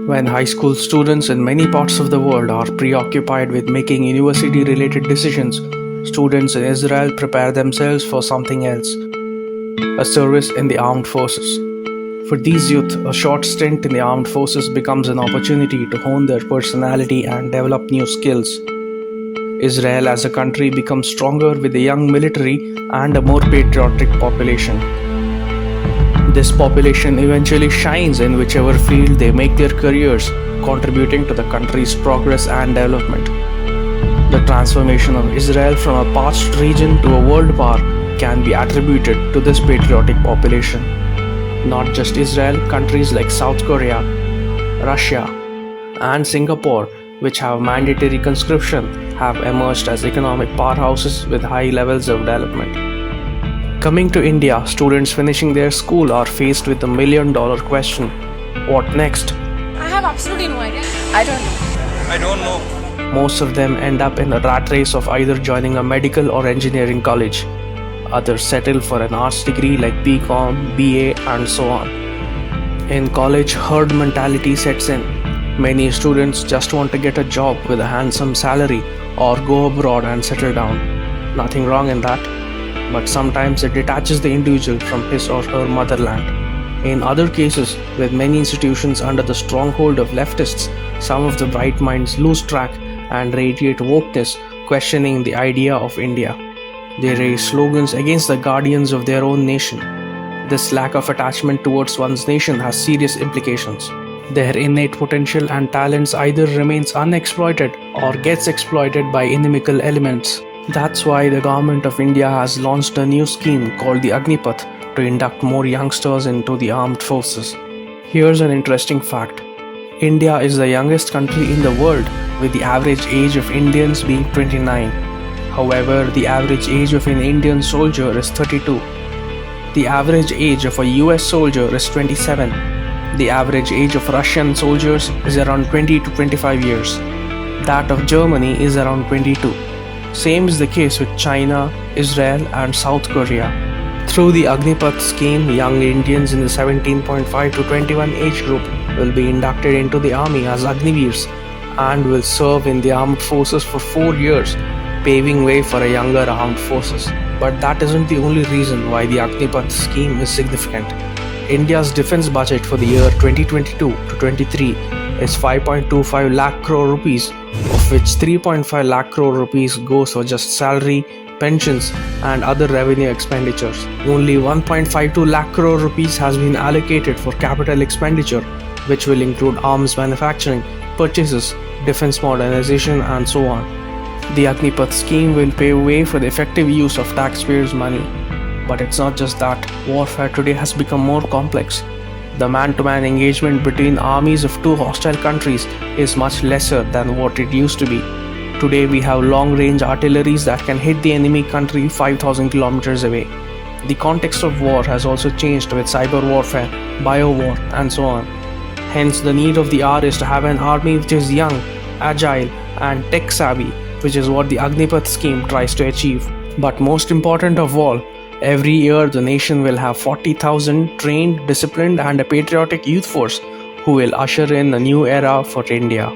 When high school students in many parts of the world are preoccupied with making university related decisions, students in Israel prepare themselves for something else: a service in the armed forces. For these youth, a short stint in the armed forces becomes an opportunity to hone their personality and develop new skills. Israel as a country becomes stronger with a young military and a more patriotic population. This population eventually shines in whichever field they make their careers, contributing to the country's progress and development. The transformation of Israel from a parched region to a world power can be attributed to this patriotic population. Not just Israel, countries like South Korea, Russia, and Singapore, which have mandatory conscription, have emerged as economic powerhouses with high levels of development. Coming to India, students finishing their school are faced with the million-dollar question: what next? I have absolutely no idea. I don't know. Most of them end up in a rat race of either joining a medical or engineering college. Others settle for an arts degree like BCom, BA, and so on. In college, herd mentality sets in. Many students just want to get a job with a handsome salary or go abroad and settle down. Nothing wrong in that. But sometimes it detaches the individual from his or her motherland. In other cases, with many institutions under the stronghold of leftists, some of the bright minds lose track and radiate wokeness, questioning the idea of India. They raise slogans against the guardians of their own nation. This lack of attachment towards one's nation has serious implications. Their innate potential and talents either remains unexploited or gets exploited by inimical elements. That's why the government of India has launched a new scheme called the AGNIPATH to induct more youngsters into the armed forces. Here's an interesting fact. India is the youngest country in the world, with the average age of Indians being 29. However, the average age of an Indian soldier is 32. The average age of a US soldier is 27. The average age of Russian soldiers is around 20 to 25 years. That of Germany is around 22. Same is the case with China, Israel, and South Korea. Through the AGNIPATH scheme, young Indians in the 17.5 to 21 age group will be inducted into the army as Agniveers and will serve in the armed forces for 4 years, paving way for a younger armed forces. But that isn't the only reason why the AGNIPATH scheme is significant. India's defense budget for the year 2022 to 23 is 5.25 lakh crore rupees, of which 3.5 lakh crore rupees goes for just salary, pensions, and other revenue expenditures. Only 1.52 lakh crore rupees has been allocated for capital expenditure, which will include arms manufacturing, purchases, defense modernization, and so on. The AGNIPATH scheme will pave way for the effective use of taxpayers' money. But it's not just that. Warfare today has become more complex. The man-to-man engagement between armies of two hostile countries is much lesser than what it used to be. Today we have long-range artilleries that can hit the enemy country 5,000 kilometers away. The context of war has also changed with cyber warfare, bio-war, and so on. Hence, the need of the hour is to have an army which is young, agile, and tech-savvy, which is what the AGNIPATH scheme tries to achieve. But most important of all, every year the nation will have 40,000 trained, disciplined, and a patriotic youth force who will usher in a new era for India.